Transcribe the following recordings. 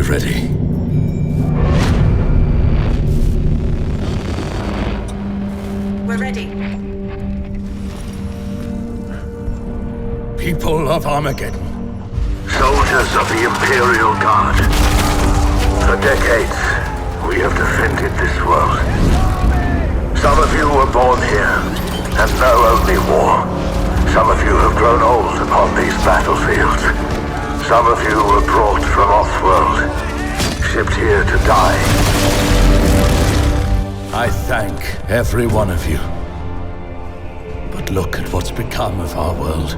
We're ready. We're ready. People of Armageddon. Soldiers of the Imperial Guard. For decades, we have defended this world. Some of you were born here and know only war. Some of you have grown old upon these battlefields. Some of you were brought from off-world, shipped here to die. I thank every one of you. But look at what's become of our world.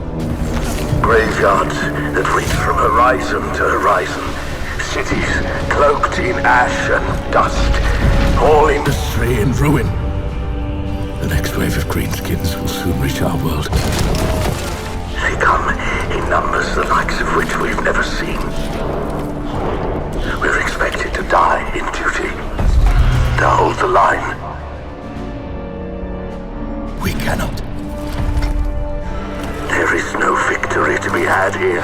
Graveyards that reach from horizon to horizon. Cities cloaked in ash and dust. All Industry in ruin. The next wave of greenskins will soon reach our world. They come in numbers the likes of which we've never seen. We're expected to die in duty. To hold the line. We cannot. There is no victory to be had here.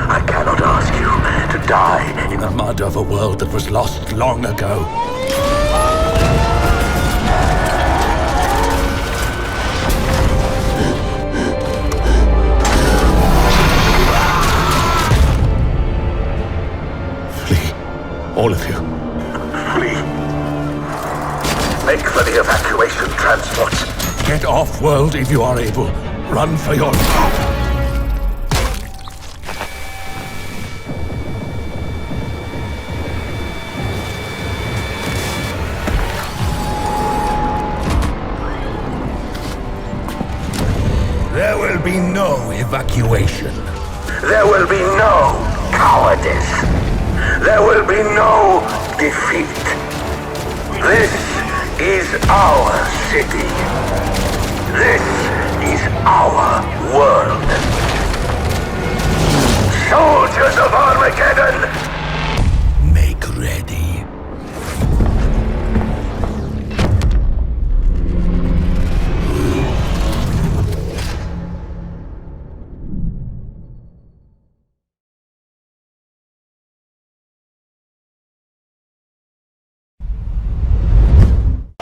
I cannot ask you to die In the mud of a world that was lost long ago. Flee. All of you. Flee. Make for the evacuation transport. Get off world if you are able. Run for your life. There will be no evacuation. There will be no cowardice. There will be no defeat. This is our city. This is our world. Soldiers of Armageddon! Make ready.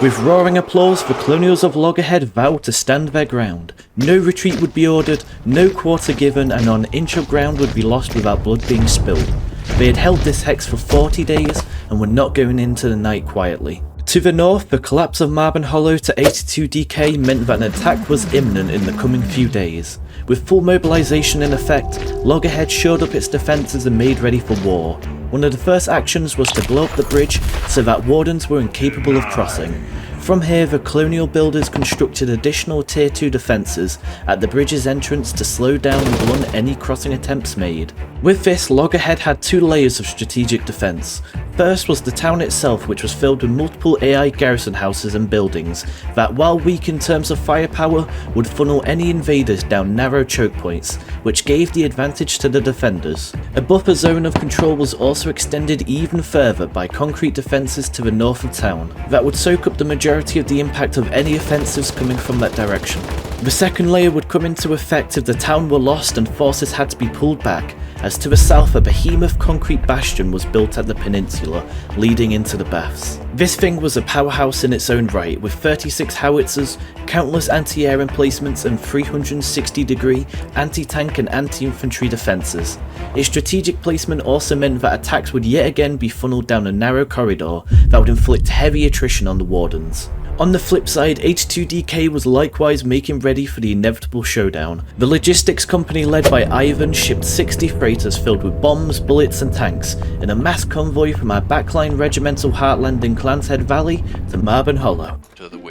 With roaring applause, the colonials of Loggerhead vowed to stand their ground. No retreat would be ordered, no quarter given, and not an inch of ground would be lost without blood being spilled. They had held this hex for 40 days and were not going into the night quietly. To the north, the collapse of Marble Hollow to 82 DK meant that an attack was imminent in the coming few days. With full mobilization in effect, Loggerhead shored up its defences and made ready for war. One of the first actions was to blow up the bridge so that wardens were incapable of crossing. From here, the colonial builders constructed additional tier 2 defences at the bridge's entrance to slow down and blunt any crossing attempts made. With this, Loggerhead had 2 layers of strategic defence. First was the town itself, which was filled with multiple AI garrison houses and buildings that, while weak in terms of firepower, would funnel any invaders down narrow choke points, which gave the advantage to the defenders. A buffer zone of control was also extended even further by concrete defences to the north of town that would soak up the majority of the impact of any offensives coming from that direction. The second layer would come into effect if the town were lost and forces had to be pulled back, as to the south a behemoth concrete bastion was built at the peninsula, leading into the baths. This thing was a powerhouse in its own right, with 36 howitzers, countless anti-air emplacements and 360-degree anti-tank and anti-infantry defences. Its strategic placement also meant that attacks would yet again be funneled down a narrow corridor that would inflict heavy attrition on the wardens. On the flip side, H2DK was likewise making ready for the inevitable showdown. The logistics company led by Ivan shipped 60 freighters filled with bombs, bullets and tanks in a mass convoy from our backline regimental heartland in Clanshead Valley to Marble Hollow.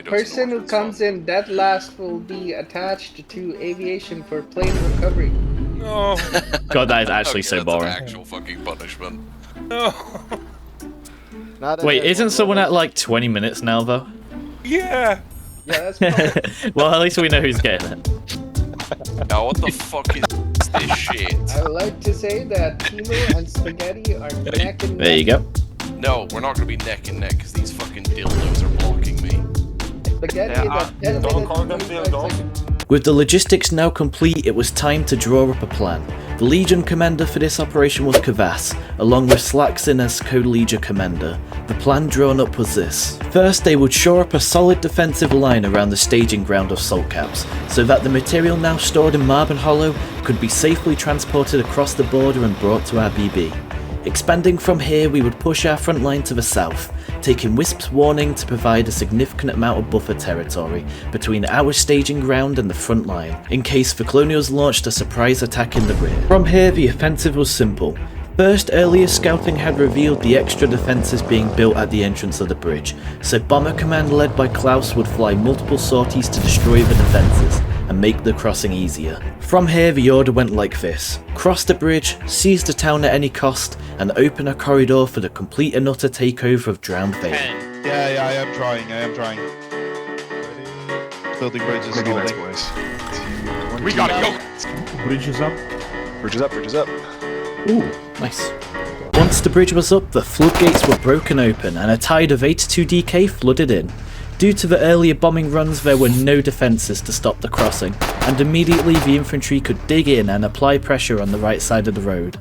Person who comes in dead last will be attached to aviation for plane recovery. No. God, that is actually so boring. That's an actual fucking punishment. No. Wait, isn't someone at like 20 minutes now though? Yeah. Yeah, that's probably... Well, at least we know who's getting it. Now, what the fuck is this shit? I would like to say that Timo and Spaghetti are neck and neck. There you go. No, we're not gonna be neck and neck because these fucking dildos are blocking me. Spaghetti is at 10 don't minutes, call them 25 dildos. seconds. With the logistics now complete, it was time to draw up a plan. The Legion commander for this operation was Kvass, along with Slaxin as co-Legion commander. The plan drawn up was this. First, they would shore up a solid defensive line around the staging ground of salt caps, so that the material now stored in Marble Hollow could be safely transported across the border and brought to our BB. Expanding from here, we would push our front line to the south, taking Wisp's warning to provide a significant amount of buffer territory between our staging ground and the front line, in case the Colonials launched a surprise attack in the rear. From here, the offensive was simple. First, earlier scouting had revealed the extra defences being built at the entrance of the bridge, so Bomber Command led by Klaus would fly multiple sorties to destroy the defences and make the crossing easier. From here, the order went like this: cross the bridge, seize the town at any cost, and open a corridor for the complete and utter takeover of Drowned Vale. Yeah, I am trying. Building bridges, Ready, boys. We gotta go! Bridge is up. Bridge is up. Ooh, nice. Once the bridge was up, the floodgates were broken open and a tide of 82DK flooded in. Due to the earlier bombing runs, there were no defences to stop the crossing, and immediately the infantry could dig in and apply pressure on the right side of the road.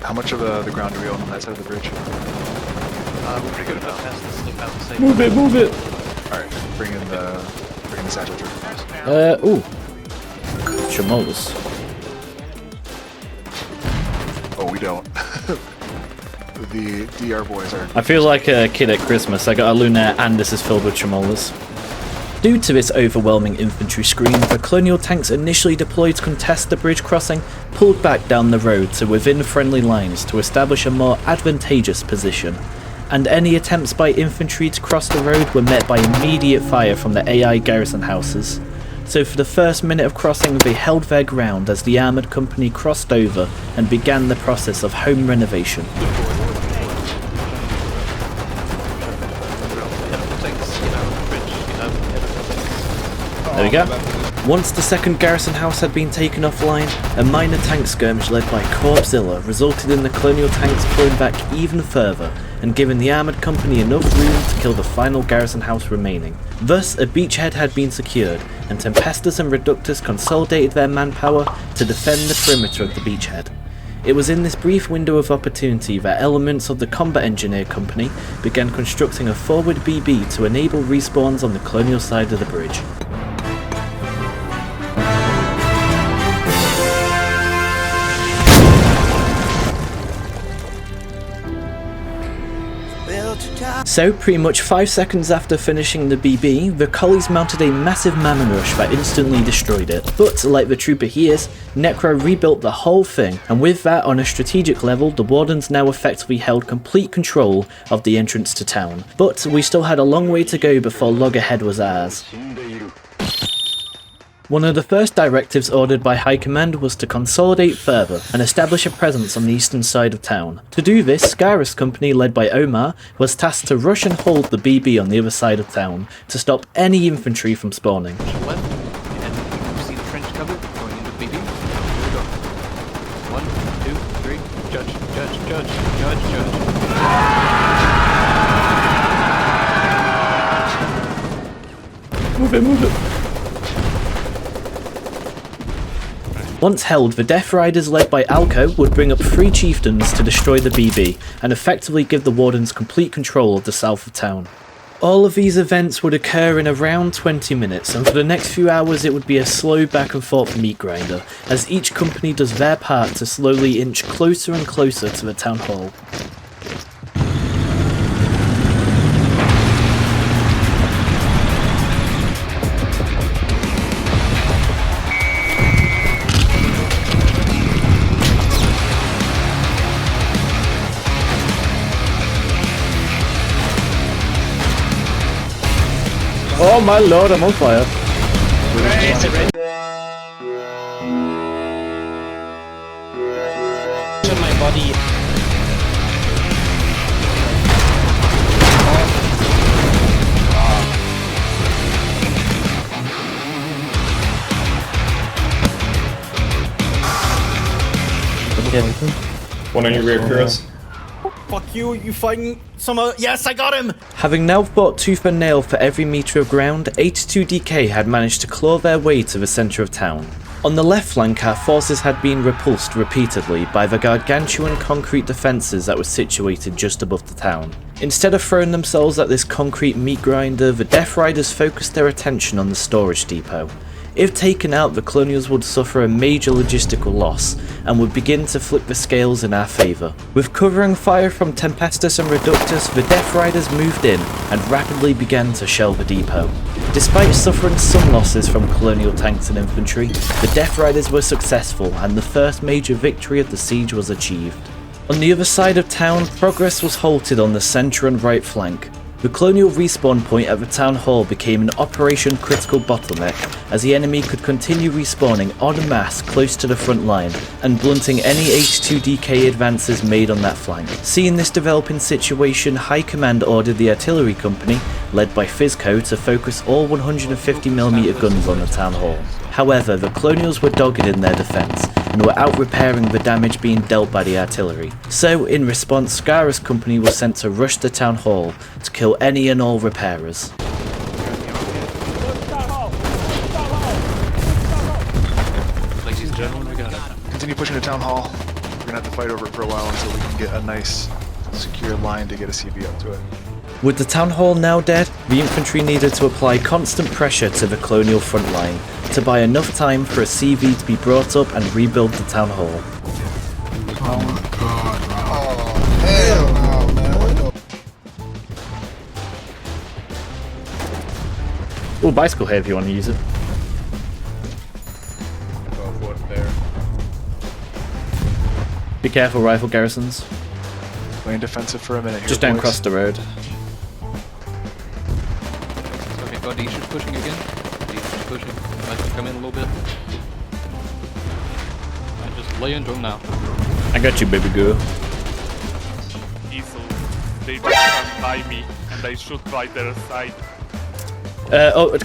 How much of the ground do we own on that side of the bridge? We're pretty good about past the slip out the same. Move it! Alright, bring in the satchel trooper. Ooh. Chamolas. Oh, we don't. The DR boys are... I feel like a kid at Christmas. I got a Lunaire and this is filled with Chamolas. Due to this overwhelming infantry screen, the Colonial tanks initially deployed to contest the bridge crossing pulled back down the road to within friendly lines to establish a more advantageous position, and any attempts by infantry to cross the road were met by immediate fire from the AI garrison houses. So for the first minute of crossing, they held their ground as the armoured company crossed over and began the process of home renovation. There we go. Once the second garrison house had been taken offline, a minor tank skirmish led by Corpzilla resulted in the Colonial tanks pulling back even further and giving the armoured company enough room to kill the final garrison house remaining. Thus, a beachhead had been secured, and Tempestus and Reductus consolidated their manpower to defend the perimeter of the beachhead. It was in this brief window of opportunity that elements of the Combat Engineer Company began constructing a forward BB to enable respawns on the Colonial side of the bridge. So, pretty much 5 seconds after finishing the BB, the Collies mounted a massive Mammon Rush that instantly destroyed it. But, like the trooper he is, Necro rebuilt the whole thing, and with that, on a strategic level, the Wardens now effectively held complete control of the entrance to town. But we still had a long way to go before Loggerhead was ours. One of the first directives ordered by High Command was to consolidate further and establish a presence on the eastern side of town. To do this, Scarus Company, led by Omar, was tasked to rush and hold the BB on the other side of town to stop any infantry from spawning. Left, and you see the trench cover going into BB. Here we go. 1, 2, 3. Judge. Move it. Once held, the Death Riders led by Alco would bring up 3 chieftains to destroy the BB and effectively give the Wardens complete control of the south of town. All of these events would occur in around 20 minutes, and for the next few hours it would be a slow back and forth meat grinder, as each company does their part to slowly inch closer and closer to the town hall. Oh my lord, I'm on fire. My body. One on your rear, Kuros. Fuck you, you fighting some yes, I got him! Having now fought tooth and nail for every metre of ground, 82DK had managed to claw their way to the centre of town. On the left flank, our forces had been repulsed repeatedly by the gargantuan concrete defences that were situated just above the town. Instead of throwing themselves at this concrete meat grinder, the Death Riders focused their attention on the storage depot. If taken out, the Colonials would suffer a major logistical loss, and would begin to flip the scales in our favour. With covering fire from Tempestus and Reductus, the Death Riders moved in, and rapidly began to shell the depot. Despite suffering some losses from Colonial tanks and infantry, the Death Riders were successful, and the first major victory of the siege was achieved. On the other side of town, progress was halted on the centre and right flank. The Colonial respawn point at the town hall became an operation critical bottleneck, as the enemy could continue respawning en masse close to the front line, and blunting any H2DK advances made on that flank. Seeing this developing situation, High Command ordered the artillery company, led by Fizco, to focus all 150mm guns on the town hall. However, the Colonials were dogged in their defence, and were out repairing the damage being dealt by the artillery. So, in response, Skara's company was sent to rush the town hall to kill any and all repairers. Ladies and gentlemen, we got it. Continue pushing to town hall. We're gonna have to fight over it for a while until we can get a nice, secure line to get a CV up to it. With the town hall now dead, the infantry needed to apply constant pressure to the Colonial front line to buy enough time for a CV to be brought up and rebuild the town hall. Oh my god. Oh, hell no, man. Oh, bicycle here if you want to use it. Go for it there. Be careful, rifle garrisons. Playing defensive for a minute here, Just don't boys. cross the road. Okay, got Issues pushing again. Issues pushing. I can come in a little bit. I just lay into him now. I got you, baby girl. Diesel, they just come by me and I shoot right their side.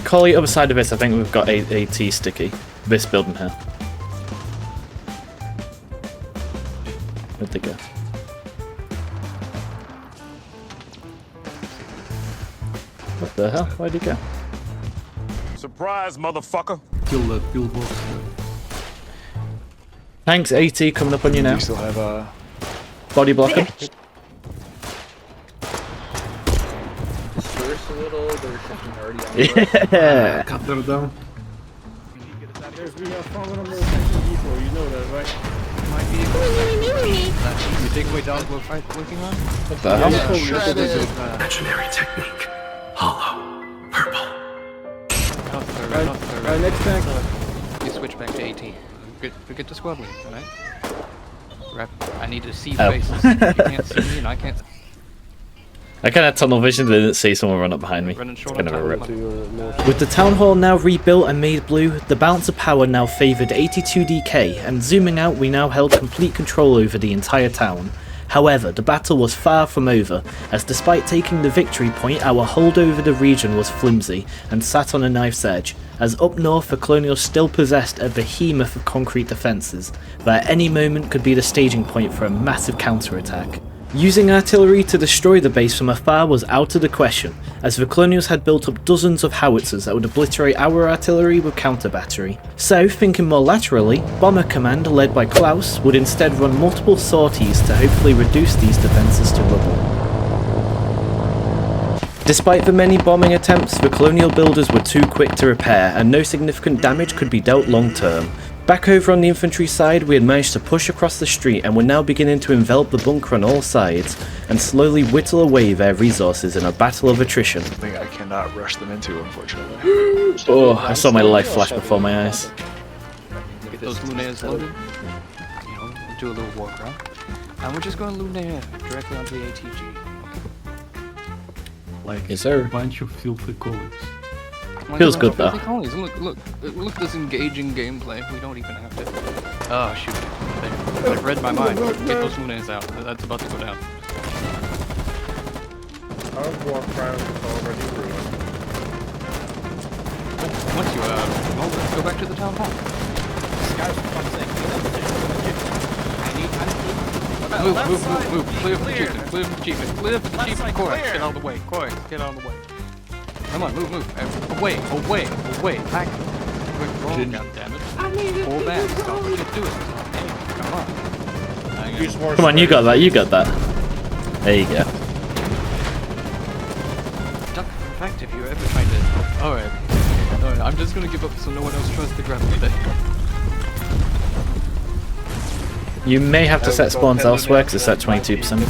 Call the other side of this. I think we've got a T sticky. This building here. Where'd they go? What the hell? Where'd he go? Surprise, motherfucker! Kill that pillbox. Thanks, AT, coming up on you now. We still have Body blocking. First a little, there's something already on the Yeah. Cut them down. There's been a strong number of sanctions before, you know that, right? Might be you take away dogs we're working on? What the hell? Imaginary technique. Hollow. Purple. Right, next tank. You switch back to AT. Forget the squad lead, alright? Rep, I need to see Oh. faces. You can't see me and I can't. I kind of tunnel vision, didn't see someone run up behind me. Running short Kind on of a rip. time. With the town hall now rebuilt and made blue, the balance of power now favoured 82DK, and zooming out we now held complete control over the entire town. However, the battle was far from over, as despite taking the victory point, our hold over the region was flimsy and sat on a knife's edge, as up north the Colonials still possessed a behemoth of concrete defences, that at any moment could be the staging point for a massive counterattack. Using artillery to destroy the base from afar was out of the question, as the Colonials had built up dozens of howitzers that would obliterate our artillery with counter battery. So, thinking more laterally, Bomber Command, led by Klaus, would instead run multiple sorties to hopefully reduce these defences to rubble. Despite the many bombing attempts, the Colonial builders were too quick to repair, and no significant damage could be dealt long term. Back over on the infantry side, we had managed to push across the street and were now beginning to envelop the bunker on all sides, and slowly whittle away their resources in a battle of attrition. something I cannot rush them into, unfortunately. Oh, I saw my life flash before my eyes. Get those lunaires loaded. You know, do a little walk around. And we're just going lunaire directly onto the ATG. Like Yes, sir. a bunch of filthy colleagues. Feels good, though. Look at this engaging gameplay. We don't even have to. Oh shoot! They've read my mind. Get those lunaires out. That's about to go down. Our war crown is already ruined. Once you well, let's go back to the town hall. Move. Clear for the chieftain. Clear for the chieftain. Clear for the chieftain. Corex, get out of the way. Corex, get out of the way. Come on, move. Away. Back. quick roll, goddammit. Pull back, stop what you're doing. Hey, come on. Come on, you got that, you got that. There you go. Duck, in fact, if you're ever trying to... Alright. Alright, I'm just gonna give up so no one else tries to grab me there. You may have to set spawns elsewhere because it's at 22%.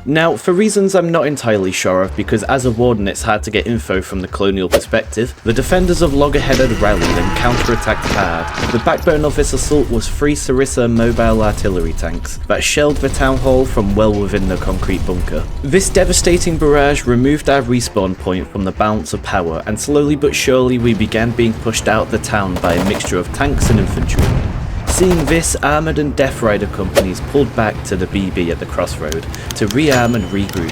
Now, for reasons I'm not entirely sure of, because as a warden it's hard to get info from the colonial perspective, the defenders of Loggerhead had rallied and counterattacked hard. The backbone of this assault was 3 Sarissa mobile artillery tanks that shelled the town hall from well within the concrete bunker. This devastating barrage removed our respawn point from the balance of power, and slowly but surely we began being pushed out of the town by a mixture of tanks and infantry. Seeing this, armoured and Death Rider companies pulled back to the BB at the crossroad to rearm and regroup.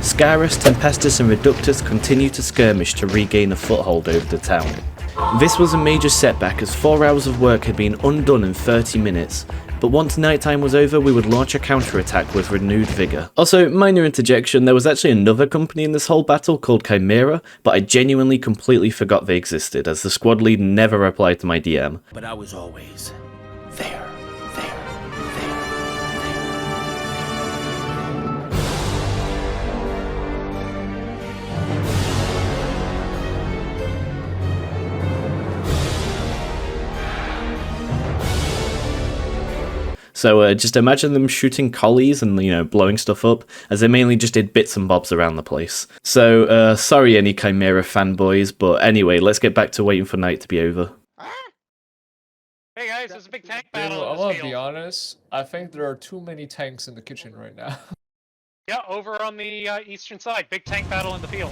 Scarus, Tempestus and Reductus continued to skirmish to regain a foothold over the town. This was a major setback as 4 hours of work had been undone in 30 minutes, but once nighttime was over we would launch a counterattack with renewed vigour. Also, minor interjection, there was actually another company in this whole battle called Chimera, but I genuinely completely forgot they existed as the squad lead never replied to my DM. But I was always there. So just imagine them shooting collies and, you know, blowing stuff up, as they mainly just did bits and bobs around the place. So, sorry any Chimera fanboys, but anyway, let's get back to waiting for night to be over. Hey guys, there's a big tank battle. I'm gonna be honest, I think there are too many tanks in the kitchen right now. Yeah, over on the eastern side. Big tank battle in the field.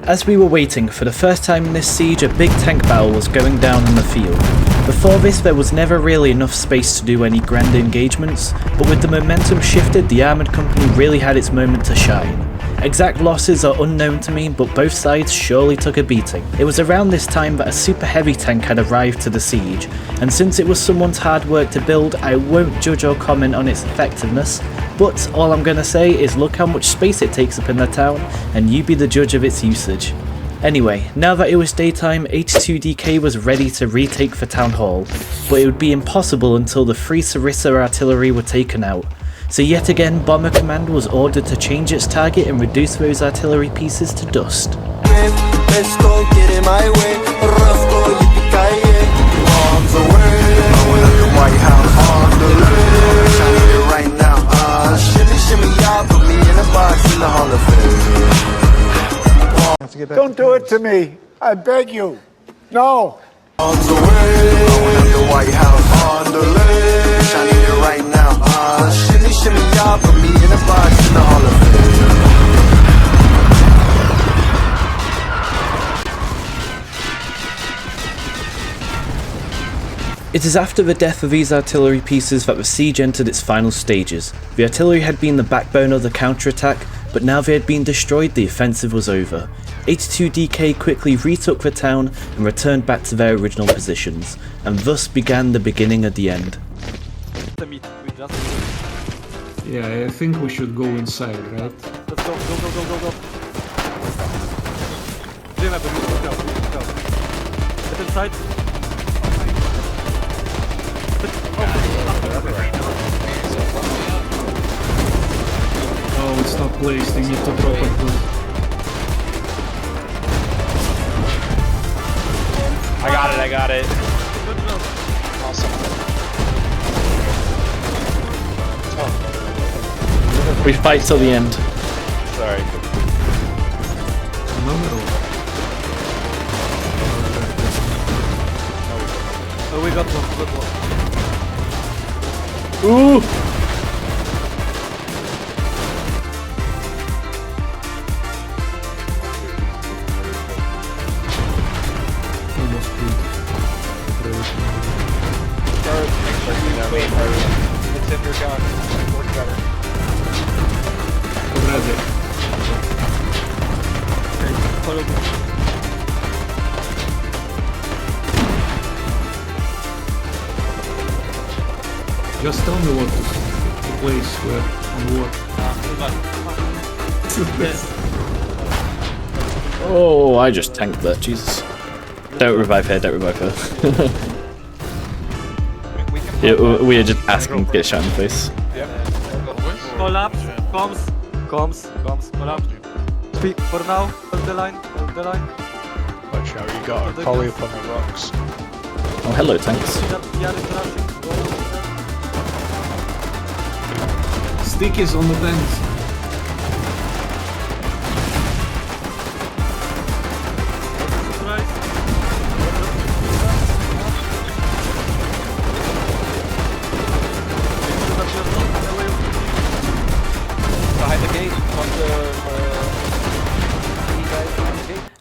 As we were waiting, for the first time in this siege, a big tank battle was going down in the field. Before this, there was never really enough space to do any grand engagements, but with the momentum shifted, the armoured company really had its moment to shine. Exact losses are unknown to me, but both sides surely took a beating. It was around this time that a super heavy tank had arrived to the siege, and since it was someone's hard work to build, I won't judge or comment on its effectiveness, but all I'm gonna say is look how much space it takes up in the town, and you be the judge of its usage. Anyway, now that it was daytime, H2DK was ready to retake the town hall, but it would be impossible until the 3 Sarissa artillery were taken out. So yet again, Bomber Command was ordered to change its target and reduce those artillery pieces to dust. Let's go, get in my way. Rough go, yippee-ki-yay. Bombs away. Blowing up the White House on the left. Shining it right now. Shimmy, shimmy, y'all. Put me in a box in the Hall of Fame. Don't do it to me. I beg you. No. Bombs away. Blowing up the White House on the left. Shining it right now. Shimmy, shimmy, y'all. Put me in a box in the Hall of Fame. It is after the death of these artillery pieces that the siege entered its final stages. The artillery had been the backbone of the counterattack, but now they had been destroyed, the offensive was over. H2DK quickly retook the town and returned back to their original positions, and thus began the beginning of the end. Yeah, I think we should go inside, right? Let's go. Jim, let's go. Get inside. Oh, it's not placed, you need to drop it. I got it. Awesome. We fight till the end. Sorry. Oh, we got one. Ooh! It's in your gun. Work better. Ready. Follow me. Just tell me what the place where on what. Oh, I just tanked that, Jesus. Don't revive her, don't revive her. Yeah, we are just asking to get shot in the face. Collapse, comms, collapse. Speed for now, hold the line, Watch out, you got a collie up on the rocks. Oh, hello, tanks. Stick is on the fence. Behind the gate,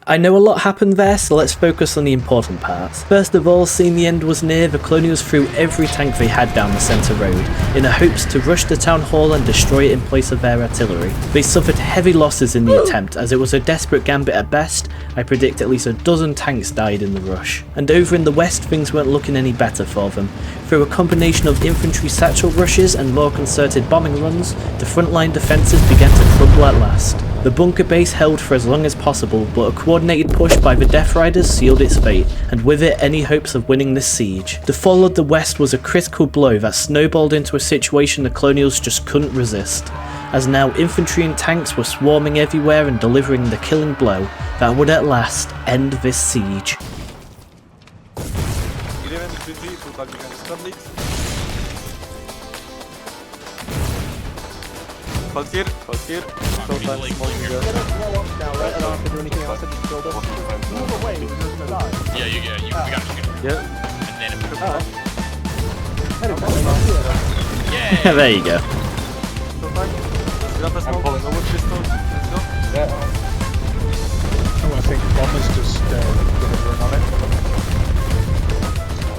I know a lot happened there, so let's focus on the important parts. First of all, seeing the end was near, the Colonials threw every tank they had down the centre road, in the hopes to rush the town hall and destroy it in place of their artillery. They suffered heavy losses in the attempt, as it was a desperate gambit at best. I predict at least a dozen tanks died in the rush. And over in the west, things weren't looking any better for them. Through a combination of infantry satchel rushes and more concerted bombing runs, the frontline defences began to crumble at last. The bunker base held for as long as possible, but a coordinated push by the Death Riders sealed its fate, and with it any hopes of winning this siege. The fall of the west was a critical blow that snowballed into a situation the Colonials just couldn't resist, as now infantry and tanks were swarming everywhere and delivering the killing blow that would at last end this siege. Hold here. Move away, we're just gonna die. Yeah, we gotta shoot him. Yeah. And then Yeah, there you go. I'm pulling over pistol. Let's go. Yeah. Oh, I think Bomber's just delivering on it.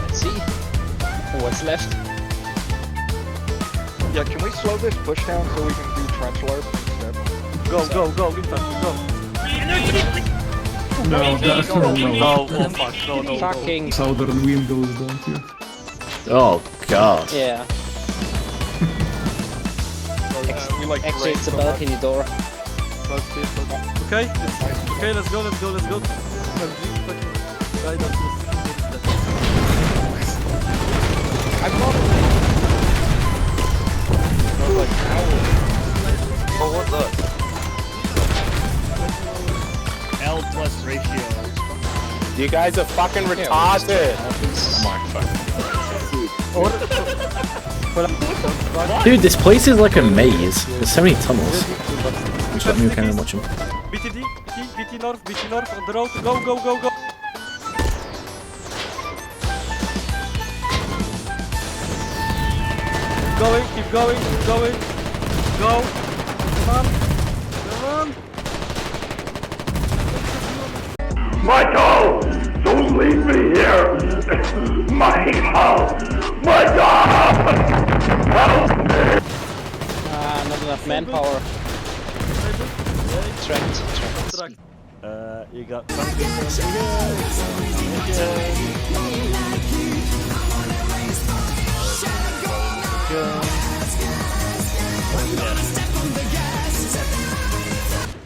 Let's see. What's left? Yeah, can we slow this push down so we can do trench larp instead? Go, infantry, go. No, that's no. Oh fuck, no. Fucking. Southern wind goes down here. Oh god. Yeah. We like Exit the balcony door. Okay, let's go. I'm not like Oh, what the? L plus ratio. You guys are fucking retarded. Dude, this place is like a maze. There's so many tunnels. Just let me kind of watch them. BT north, on the road. Go. Keep going. Go. Come on. Michael! Don't leave me here! Michael! Michael! Help me! Not enough manpower. Tracked. You got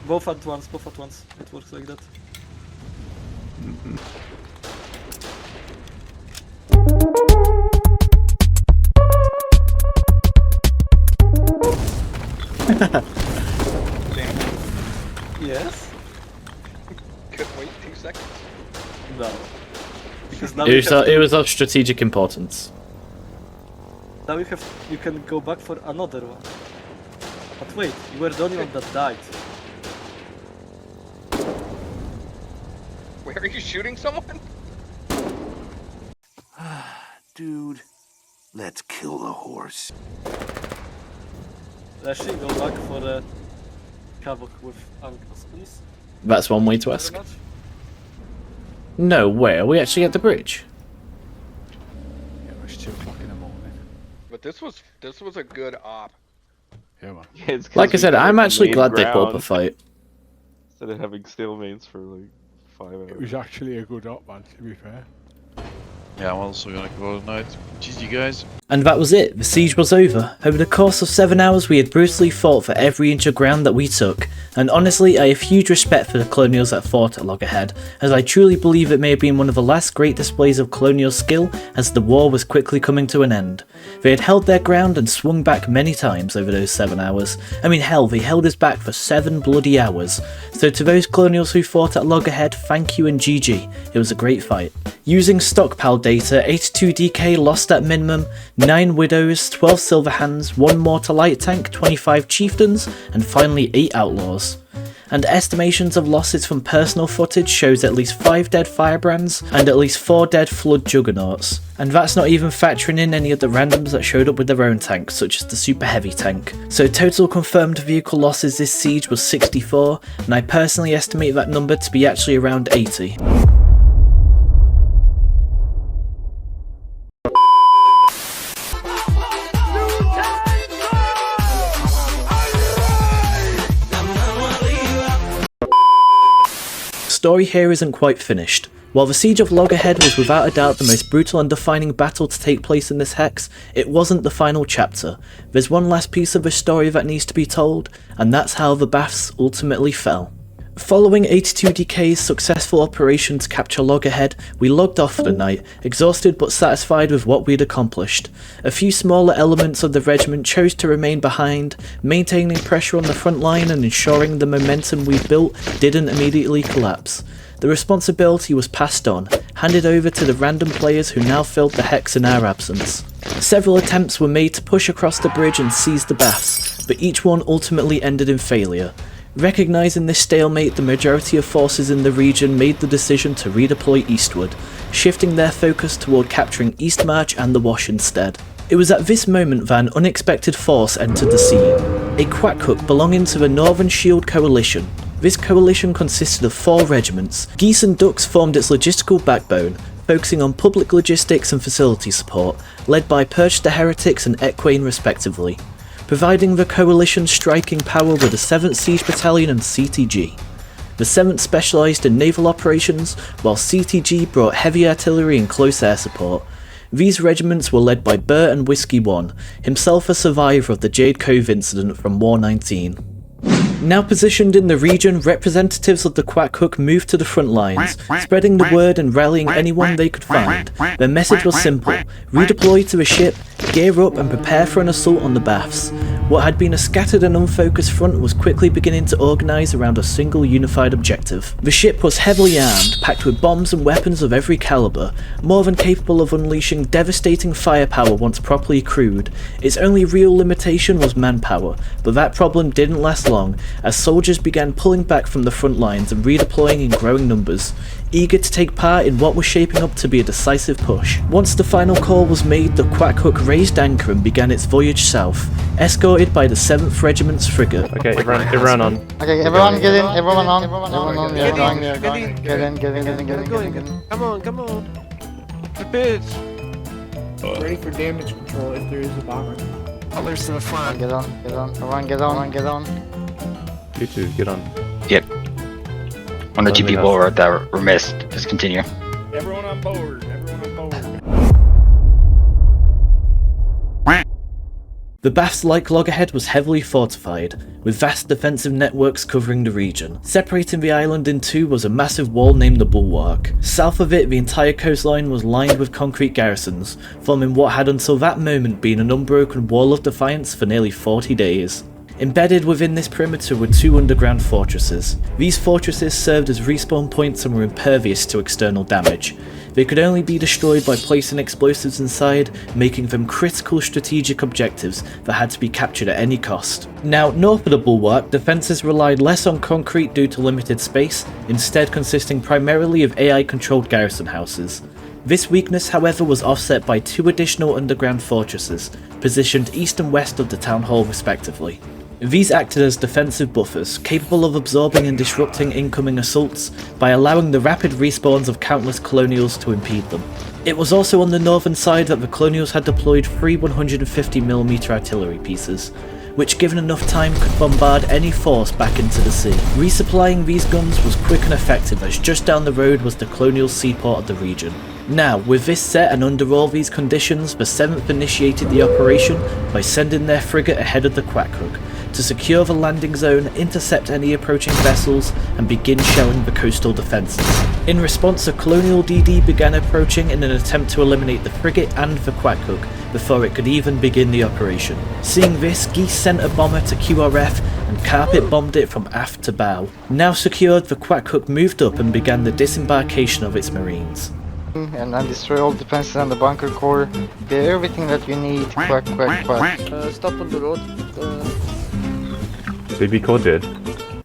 Both at once. It works like that. Yes? Couldn't wait 2 seconds. No. Because now It was of strategic importance. now you can go back for another one. But wait, you were the only one that died. Where are you shooting someone? Dude, let's kill the horse. Actually, go back for the Havoc with uncles, please. That's one way to ask. No way, are we actually at the bridge? Yeah, it's 2 o'clock in the morning. But this was a good op. Yeah, man. Yeah, Like I said, I'm actually glad they put up a fight. Instead of having stalemates for like 5 hours. It was actually a good op, man, to be fair. Yeah, I'm also gonna go tonight. GG guys. And that was it, the siege was over. Over the course of 7 hours we had brutally fought for every inch of ground that we took, and honestly I have huge respect for the colonials that fought at Loggerhead, as I truly believe it may have been one of the last great displays of colonial skill as the war was quickly coming to an end. They had held their ground and swung back many times over those 7 hours. I mean hell, they held us back for 7 bloody hours. So to those colonials who fought at Loggerhead, thank you and GG, it was a great fight. Using stockpile data, 82DK lost at minimum 9 widows, 12 silver hands, 1 mortar light tank, 25 chieftains, and finally 8 outlaws. And estimations of losses from personal footage shows at least 5 dead firebrands and at least 4 dead flood juggernauts. And that's not even factoring in any of the randoms that showed up with their own tanks, such as the super heavy tank. So total confirmed vehicle losses this siege was 64, and I personally estimate that number to be actually around 80. Story here isn't quite finished. While the siege of Loggerhead was without a doubt the most brutal and defining battle to take place in this hex, it wasn't the final chapter. There's one last piece of the story that needs to be told, and that's how the Baths ultimately fell. Following 82DK's successful operation to capture Loggerhead, we logged off for the night, exhausted but satisfied with what we'd accomplished. A few smaller elements of the regiment chose to remain behind, maintaining pressure on the front line and ensuring the momentum we built didn't immediately collapse. The responsibility was passed on, handed over to the random players who now filled the hex in our absence. Several attempts were made to push across the bridge and seize the Baths, but each one ultimately ended in failure. Recognising this stalemate, the majority of forces in the region made the decision to redeploy eastward, shifting their focus toward capturing Eastmarch and the Wash instead. It was at this moment that an unexpected force entered the scene, a quackhook belonging to the Northern Shield Coalition. This coalition consisted of 4 regiments. Geese and Ducks formed its logistical backbone, focusing on public logistics and facility support, led by Purge the Heretics and Equine respectively, providing the coalition striking power with the 7th Siege Battalion and CTG. The 7th specialised in naval operations, while CTG brought heavy artillery and close air support. These regiments were led by Burr and Whiskey 1, himself a survivor of the Jade Cove incident from War 19. Now positioned in the region, representatives of the Quackhook moved to the front lines, spreading the word and rallying anyone they could find. Their message was simple: redeploy to the ship, gear up and prepare for an assault on the Baths. What had been a scattered and unfocused front was quickly beginning to organise around a single unified objective. The ship was heavily armed, packed with bombs and weapons of every calibre, more than capable of unleashing devastating firepower once properly crewed. Its only real limitation was manpower, but that problem didn't last long, as soldiers began pulling back from the front lines and redeploying in growing numbers, eager to take part in what was shaping up to be a decisive push. Once the final call was made, the Quackhook raised anchor and began its voyage south, escorted by the 7th Regiment's frigate. Okay, everyone on. Okay, everyone get in, everyone on, get in. Come on. The bitch. Ready for damage control if there is a bomber. Others to the front. Get on. Everyone get on. You two, get on. Yep. 1 or 2 people that were missed. Just continue. Everyone on board. The Baths, like Loggerhead, was heavily fortified, with vast defensive networks covering the region. Separating the island in two was a massive wall named the Bulwark. South of it, the entire coastline was lined with concrete garrisons, forming what had until that moment been an unbroken wall of defiance for nearly 40 days. Embedded within this perimeter were 2 underground fortresses. These fortresses served as respawn points and were impervious to external damage. They could only be destroyed by placing explosives inside, making them critical strategic objectives that had to be captured at any cost. Now, north of the Bulwark, defences relied less on concrete due to limited space, instead consisting primarily of AI-controlled garrison houses. This weakness, however, was offset by 2 additional underground fortresses, positioned east and west of the town hall respectively. These acted as defensive buffers, capable of absorbing and disrupting incoming assaults by allowing the rapid respawns of countless colonials to impede them. It was also on the northern side that the colonials had deployed 3 150mm artillery pieces, which given enough time could bombard any force back into the sea. Resupplying these guns was quick and effective, as just down the road was the colonial seaport of the region. Now, with this set and under all these conditions, the 7th initiated the operation by sending their frigate ahead of the Quackhook to secure the landing zone, intercept any approaching vessels, and begin shelling the coastal defences. In response, a Colonial DD began approaching in an attempt to eliminate the frigate and the Quackhook before it could even begin the operation. Seeing this, Geese sent a bomber to QRF and carpet bombed it from aft to bow. Now secured, the Quackhook moved up and began the disembarkation of its marines. And then destroy all defenses on the bunker core. Get everything that you need. Quack, quack, quack. Stop on the road. Baby code dead.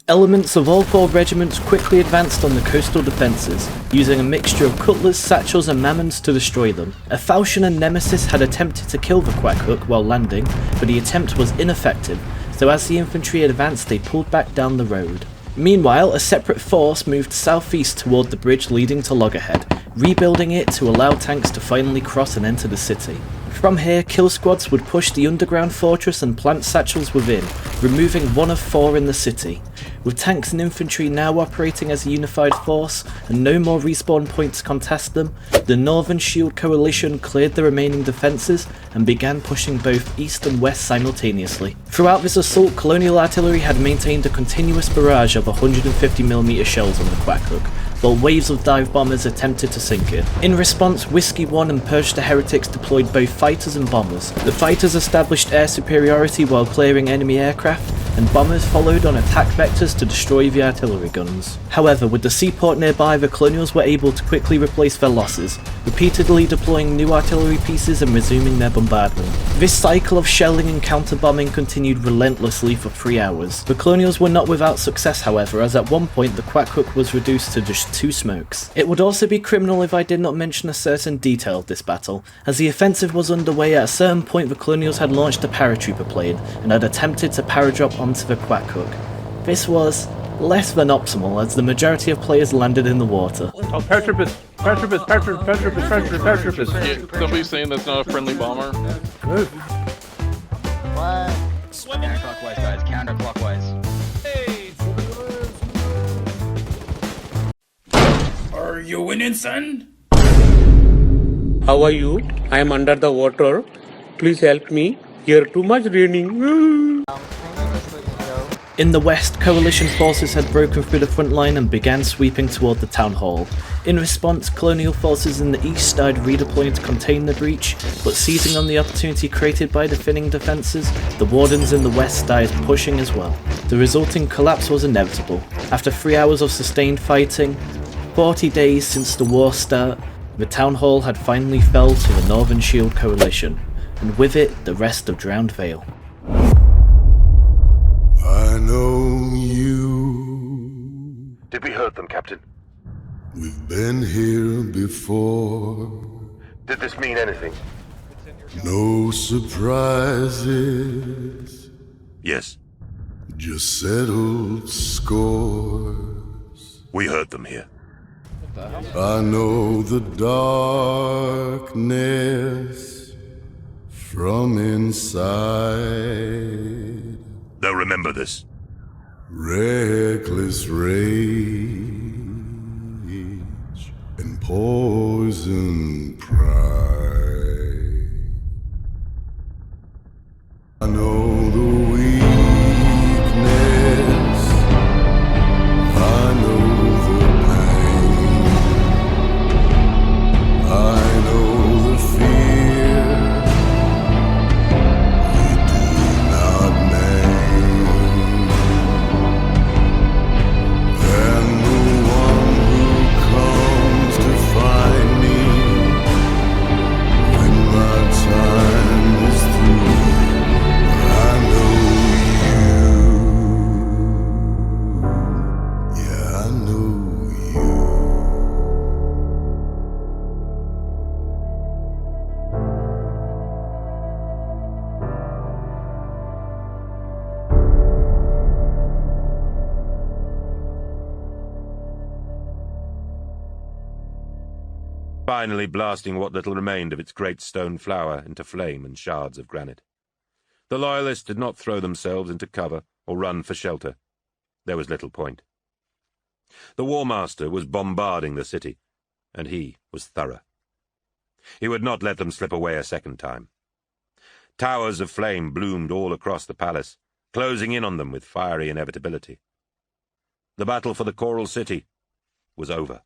Elements of all 4 regiments quickly advanced on the coastal defences, using a mixture of cutlers, satchels and mammons to destroy them. A Falchion and Nemesis had attempted to kill the Quackhook while landing, but the attempt was ineffective, so as the infantry advanced they pulled back down the road. Meanwhile, a separate force moved southeast toward the bridge leading to Loggerhead, rebuilding it to allow tanks to finally cross and enter the city. From here, kill squads would push the underground fortress and plant satchels within, removing 1 of 4 in the city. With tanks and infantry now operating as a unified force, and no more respawn points to contest them, the Northern Shield Coalition cleared the remaining defences and began pushing both east and west simultaneously. Throughout this assault, Colonial artillery had maintained a continuous barrage of 150mm shells on the Quackhook, while waves of dive bombers attempted to sink it. In response, Whiskey 1 and Purge the Heretics deployed both fighters and bombers. The fighters established air superiority while clearing enemy aircraft, and bombers followed on attack vectors to destroy the artillery guns. However, with the seaport nearby, the Colonials were able to quickly replace their losses, repeatedly deploying new artillery pieces and resuming their bombardment. This cycle of shelling and counter-bombing continued relentlessly for 3 hours. The Colonials were not without success, however, as at one point the Quackhook was reduced to just 2 smokes. It would also be criminal if I did not mention a certain detail of this battle. As the offensive was underway, at a certain point the Colonials had launched a paratrooper plane and had attempted to paradrop onto the Quackhook. This was less than optimal, as the majority of players landed in the water. Oh, paratroopers! Paratroopers! Paratroopers! Paratroopers! Yeah, somebody's saying that's not a friendly bomber. What? Counterclockwise, guys. Counterclockwise. Are you winning, son? How are you? I am under the water. Please help me. Here too much raining. In the west, coalition forces had broken through the front line and began sweeping toward the town hall. In response, colonial forces in the east started redeploying to contain the breach, but seizing on the opportunity created by the thinning defences, the wardens in the west started pushing as well. The resulting collapse was inevitable. After 3 hours of sustained fighting, 40 days since the war's start, the town hall had finally fell to the Northern Shield Coalition, and with it, the rest of Drowned Vale. I know you. Did we hurt them, Captain? We've been here before. Did this mean anything? No surprises. Yes. Just settled scores. We hurt them here. I know the darkness from inside. They'll remember this. Reckless rage and poison pride. I know the weakness. I know the pain. I know the fear. We do not name. And the one who comes to find me when my time is through. I know you. Yeah, I know you. Finally blasting what little remained of its great stone flower into flame and shards of granite. The Loyalists did not throw themselves into cover or run for shelter. There was little point. The War Master was bombarding the city, and he was thorough. He would not let them slip away a second time. Towers of flame bloomed all across the palace, closing in on them with fiery inevitability. The battle for the Coral City was over.